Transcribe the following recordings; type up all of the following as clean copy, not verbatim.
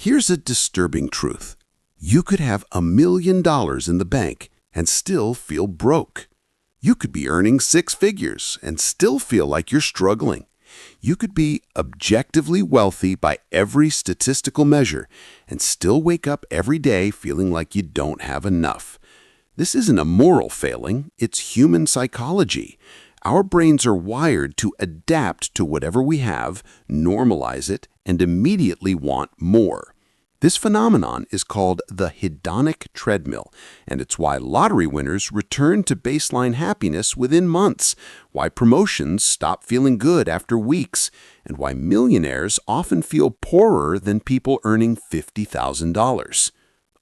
Here's a disturbing truth. You could have $1 million in the bank and still feel broke. You could be earning six figures and still feel like you're struggling. You could be objectively wealthy by every statistical measure and still wake up every day feeling like you don't have enough. This isn't a moral failing, it's human psychology. Our brains are wired to adapt to whatever we have, normalize it, and immediately want more. This phenomenon is called the hedonic treadmill, and it's why lottery winners return to baseline happiness within months, why promotions stop feeling good after weeks, and why millionaires often feel poorer than people earning $50,000.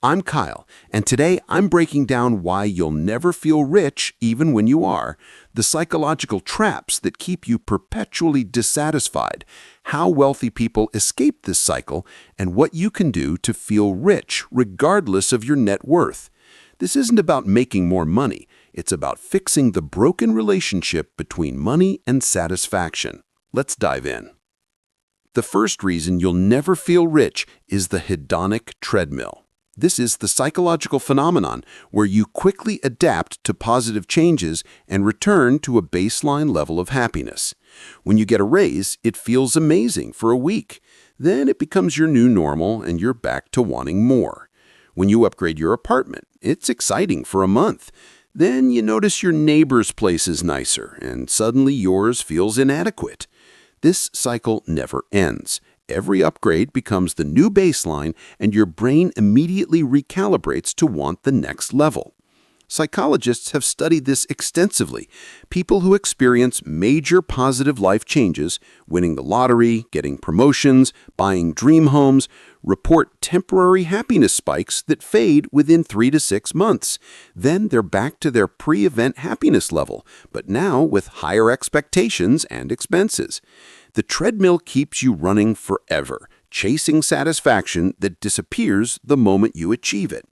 I'm Kyle, and today I'm breaking down why you'll never feel rich even when you are, the psychological traps that keep you perpetually dissatisfied, how wealthy people escape this cycle, and what you can do to feel rich regardless of your net worth. This isn't about making more money, it's about fixing the broken relationship between money and satisfaction. Let's dive in. The first reason you'll never feel rich is the hedonic treadmill. This is the psychological phenomenon where you quickly adapt to positive changes and return to a baseline level of happiness. When you get a raise, it feels amazing for a week. Then it becomes your new normal and you're back to wanting more. When you upgrade your apartment, it's exciting for a month. Then you notice your neighbor's place is nicer and suddenly yours feels inadequate. This cycle never ends. Every upgrade becomes the new baseline and your brain immediately recalibrates to want the next level. Psychologists have studied this extensively. People who experience major positive life changes, winning the lottery, getting promotions, buying dream homes, report temporary happiness spikes that fade within 3 to 6 months. Then they're back to their pre-event happiness level, but now with higher expectations and expenses. The treadmill keeps you running forever, chasing satisfaction that disappears the moment you achieve it.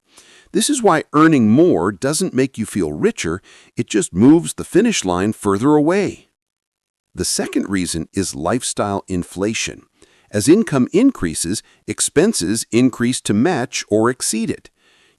This is why earning more doesn't make you feel richer, it just moves the finish line further away. The second reason is lifestyle inflation. As income increases, expenses increase to match or exceed it.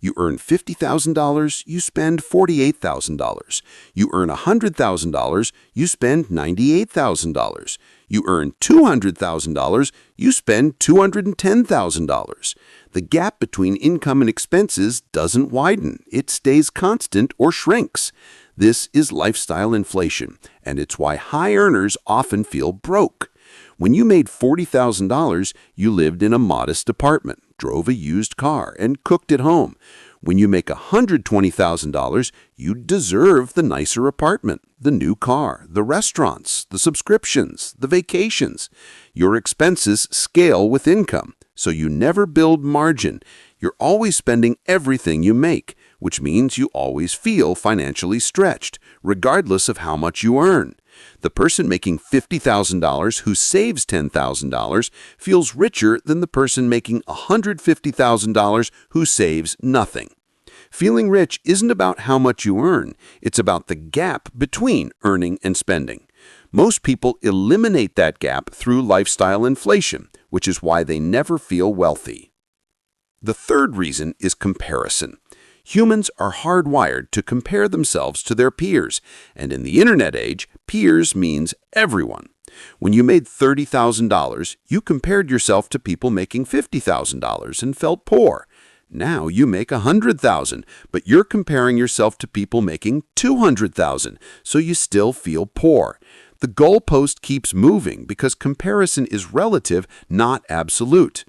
You earn $50,000, you spend $48,000. You earn $100,000, you spend $98,000. You earn $200,000, you spend $210,000. The gap between income and expenses doesn't widen, it stays constant or shrinks. This is lifestyle inflation, and it's why high earners often feel broke. When you made $40,000, you lived in a modest apartment, drove a used car, and cooked at home. When you make $120,000, you deserve the nicer apartment, the new car, the restaurants, the subscriptions, the vacations. Your expenses scale with income, so you never build margin. You're always spending everything you make, which means you always feel financially stretched, regardless of how much you earn. The person making $50,000 who saves $10,000 feels richer than the person making $150,000 who saves nothing. Feeling rich isn't about how much you earn, it's about the gap between earning and spending. Most people eliminate that gap through lifestyle inflation, which is why they never feel wealthy. The third reason is comparison. Humans are hardwired to compare themselves to their peers, and in the internet age, peers means everyone. When you made $30,000, you compared yourself to people making $50,000 and felt poor. Now you make $100,000, but you're comparing yourself to people making $200,000, so you still feel poor. The goalpost keeps moving because comparison is relative, not absolute.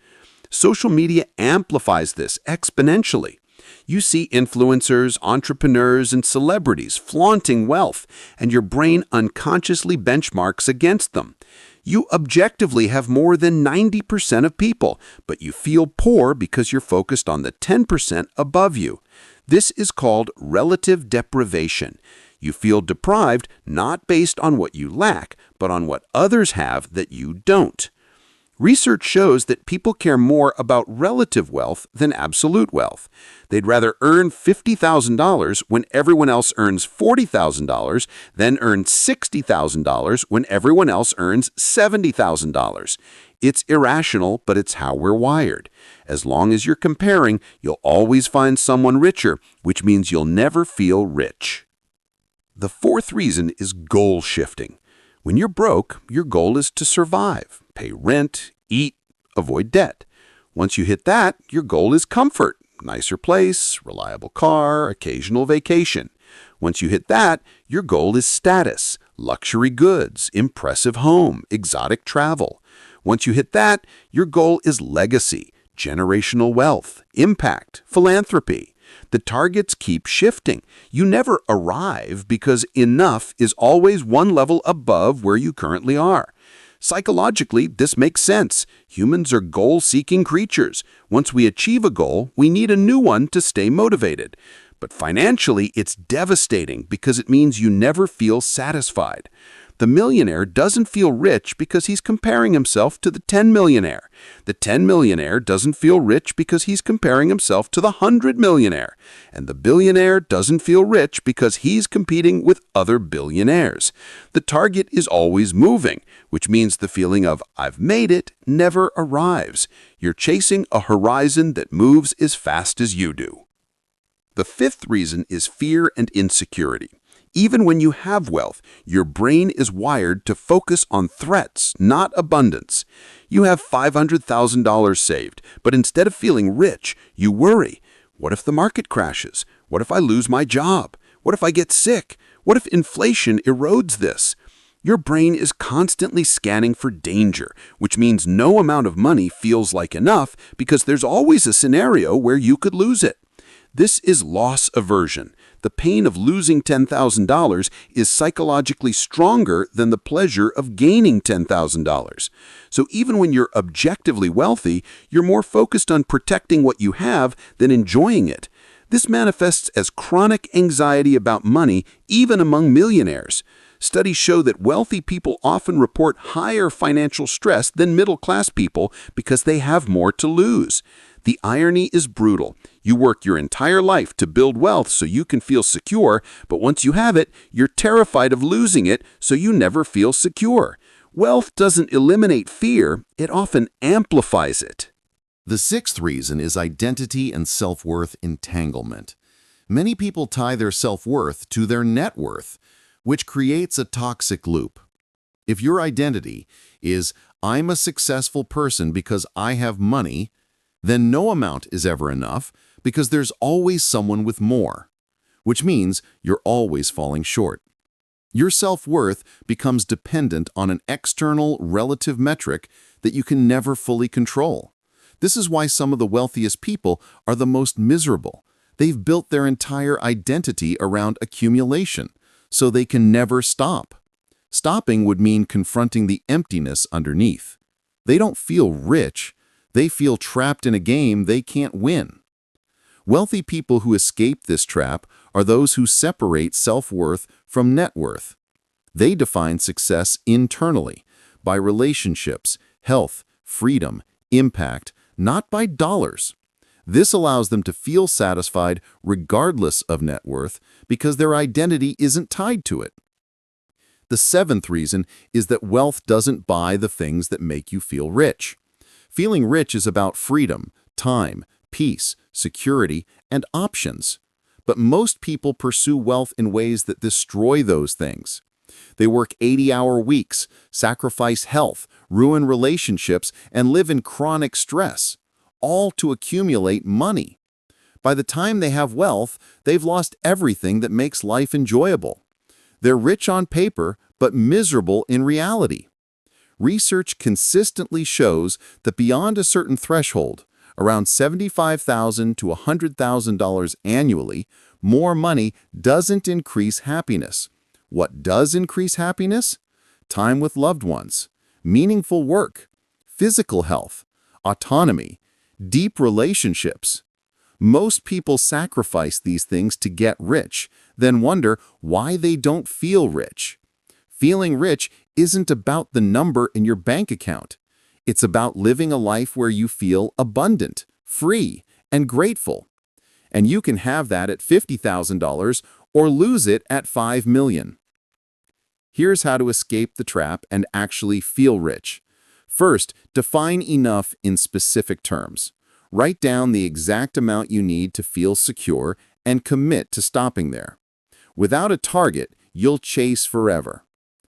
Social media amplifies this exponentially. You see influencers, entrepreneurs, and celebrities flaunting wealth, and your brain unconsciously benchmarks against them. You objectively have more than 90% of people, but you feel poor because you're focused on the 10% above you. This is called relative deprivation. You feel deprived not based on what you lack, but on what others have that you don't. Research shows that people care more about relative wealth than absolute wealth. They'd rather earn $50,000 when everyone else earns $40,000 than earn $60,000 when everyone else earns $70,000. It's irrational, but it's how we're wired. As long as you're comparing, you'll always find someone richer, which means you'll never feel rich. The fourth reason is goal shifting. When you're broke, your goal is to survive, pay rent, eat, avoid debt. Once you hit that, your goal is comfort, nicer place, reliable car, occasional vacation. Once you hit that, your goal is status, luxury goods, impressive home, exotic travel. Once you hit that, your goal is legacy, generational wealth, impact, philanthropy. The targets keep shifting. You never arrive because enough is always one level above where you currently are. Psychologically, this makes sense. Humans are goal-seeking creatures. Once we achieve a goal, we need a new one to stay motivated. But financially, it's devastating because it means you never feel satisfied. The millionaire doesn't feel rich because he's comparing himself to the 10 millionaire. The 10 millionaire doesn't feel rich because he's comparing himself to the 100 millionaire. And the billionaire doesn't feel rich because he's competing with other billionaires. The target is always moving, which means the feeling of "I've made it" never arrives. You're chasing a horizon that moves as fast as you do. The fifth reason is fear and insecurity. Even when you have wealth, your brain is wired to focus on threats, not abundance. You have $500,000 saved, but instead of feeling rich, you worry. What if the market crashes? What if I lose my job? What if I get sick? What if inflation erodes this? Your brain is constantly scanning for danger, which means no amount of money feels like enough because there's always a scenario where you could lose it. This is loss aversion. The pain of losing $10,000 is psychologically stronger than the pleasure of gaining $10,000. So even when you're objectively wealthy, you're more focused on protecting what you have than enjoying it. This manifests as chronic anxiety about money, even among millionaires. Studies show that wealthy people often report higher financial stress than middle-class people because they have more to lose. The irony is brutal. You work your entire life to build wealth so you can feel secure, but once you have it, you're terrified of losing it, so you never feel secure. Wealth doesn't eliminate fear, it often amplifies it. The sixth reason is identity and self-worth entanglement. Many people tie their self-worth to their net worth, which creates a toxic loop. If your identity is, "I'm a successful person because I have money," then no amount is ever enough because there's always someone with more, which means you're always falling short. Your self-worth becomes dependent on an external relative metric that you can never fully control. This is why some of the wealthiest people are the most miserable. They've built their entire identity around accumulation, so they can never stop. Stopping would mean confronting the emptiness underneath. They don't feel rich. They feel trapped in a game they can't win. Wealthy people who escape this trap are those who separate self-worth from net worth. They define success internally, by relationships, health, freedom, impact, not by dollars. This allows them to feel satisfied regardless of net worth because their identity isn't tied to it. The seventh reason is that wealth doesn't buy the things that make you feel rich. Feeling rich is about freedom, time, peace, security, and options. But most people pursue wealth in ways that destroy those things. They work 80-hour weeks, sacrifice health, ruin relationships, and live in chronic stress, all to accumulate money. By the time they have wealth, they've lost everything that makes life enjoyable. They're rich on paper, but miserable in reality. Research consistently shows that beyond a certain threshold, around $75,000 to $100,000 annually, more money doesn't increase happiness. What does increase happiness? Time with loved ones, meaningful work, physical health, autonomy, deep relationships. Most people sacrifice these things to get rich, then wonder why they don't feel rich. Feeling rich isn't about the number in your bank account. It's about living a life where you feel abundant, free, and grateful. And you can have that at $50,000 or lose it at $5 million. Here's how to escape the trap and actually feel rich. First, define enough in specific terms. Write down the exact amount you need to feel secure and commit to stopping there. Without a target, you'll chase forever.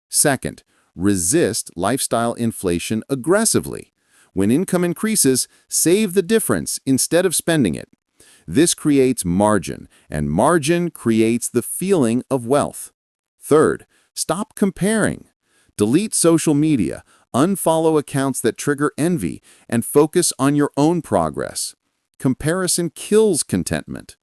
Second, resist lifestyle inflation aggressively. When income increases, save the difference instead of spending it. This creates margin, and margin creates the feeling of wealth. Third, stop comparing. Delete social media, unfollow accounts that trigger envy, and focus on your own progress. Comparison kills contentment.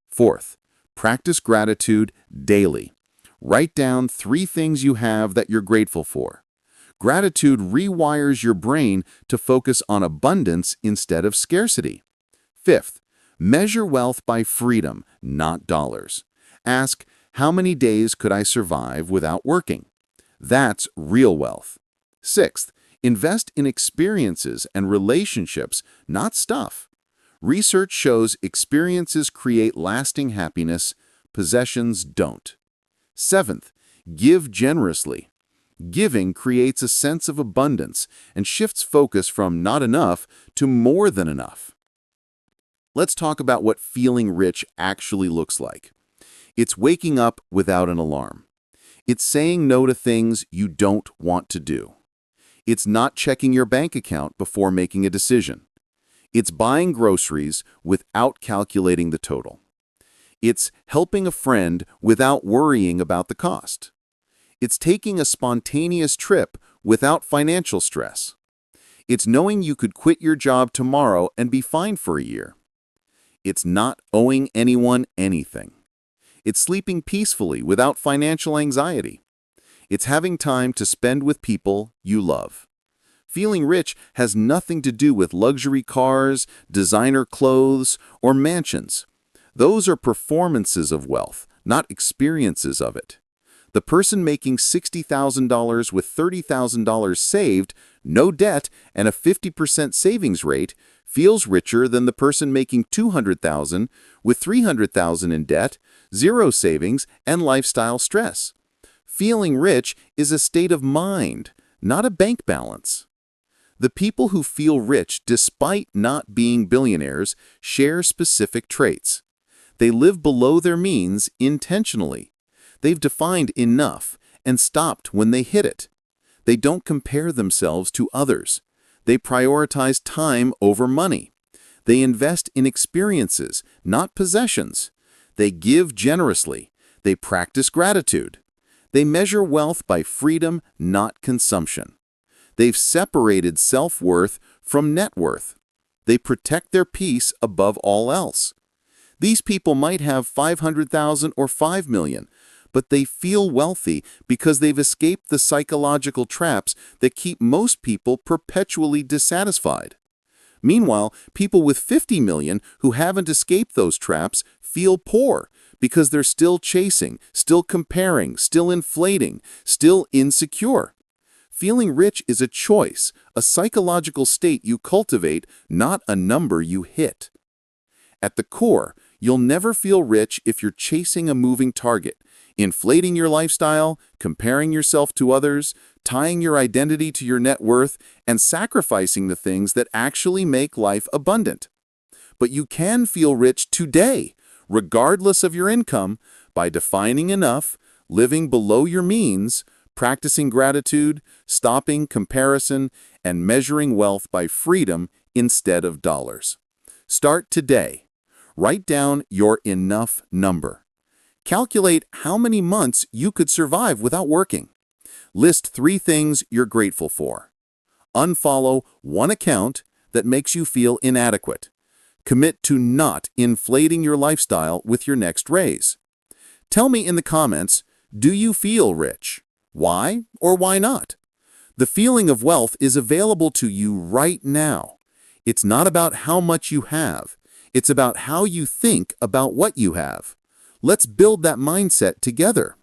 Fourth, practice gratitude daily. Write down 3 things you have that you're grateful for. Gratitude rewires your brain to focus on abundance instead of scarcity. Fifth, measure wealth by freedom, not dollars. Ask, how many days could I survive without working? That's real wealth. Sixth, invest in experiences and relationships, not stuff. Research shows experiences create lasting happiness, possessions don't. Seventh, give generously. Giving creates a sense of abundance and shifts focus from not enough to more than enough. Let's talk about what feeling rich actually looks like. It's waking up without an alarm. It's saying no to things you don't want to do. It's not checking your bank account before making a decision. It's buying groceries without calculating the total. It's helping a friend without worrying about the cost. It's taking a spontaneous trip without financial stress. It's knowing you could quit your job tomorrow and be fine for a year. It's not owing anyone anything. It's sleeping peacefully without financial anxiety. It's having time to spend with people you love. Feeling rich has nothing to do with luxury cars, designer clothes, or mansions. Those are performances of wealth, not experiences of it. The person making $60,000 with $30,000 saved, no debt, and a 50% savings rate feels richer than the person making $200,000 with $300,000 in debt, zero savings, and lifestyle stress. Feeling rich is a state of mind, not a bank balance. The people who feel rich despite not being billionaires share specific traits. They live below their means intentionally. They've defined enough and stopped when they hit it. They don't compare themselves to others. They prioritize time over money. They invest in experiences, not possessions. They give generously. They practice gratitude. They measure wealth by freedom, not consumption. They've separated self-worth from net worth. They protect their peace above all else. These people might have $500,000 or $5 million, but they feel wealthy because they've escaped the psychological traps that keep most people perpetually dissatisfied. Meanwhile, people with $50 million who haven't escaped those traps feel poor because they're still chasing, still comparing, still inflating, still insecure. Feeling rich is a choice, a psychological state you cultivate, not a number you hit. At the core, you'll never feel rich if you're chasing a moving target, inflating your lifestyle, comparing yourself to others, tying your identity to your net worth, and sacrificing the things that actually make life abundant. But you can feel rich today, regardless of your income, by defining enough, living below your means, practicing gratitude, stopping comparison, and measuring wealth by freedom instead of dollars. Start today. Write down your enough number. Calculate how many months you could survive without working. List 3 things you're grateful for. Unfollow 1 account that makes you feel inadequate. Commit to not inflating your lifestyle with your next raise. Tell me in the comments, do you feel rich? Why or why not? The feeling of wealth is available to you right now. It's not about how much you have. It's about how you think about what you have. Let's build that mindset together.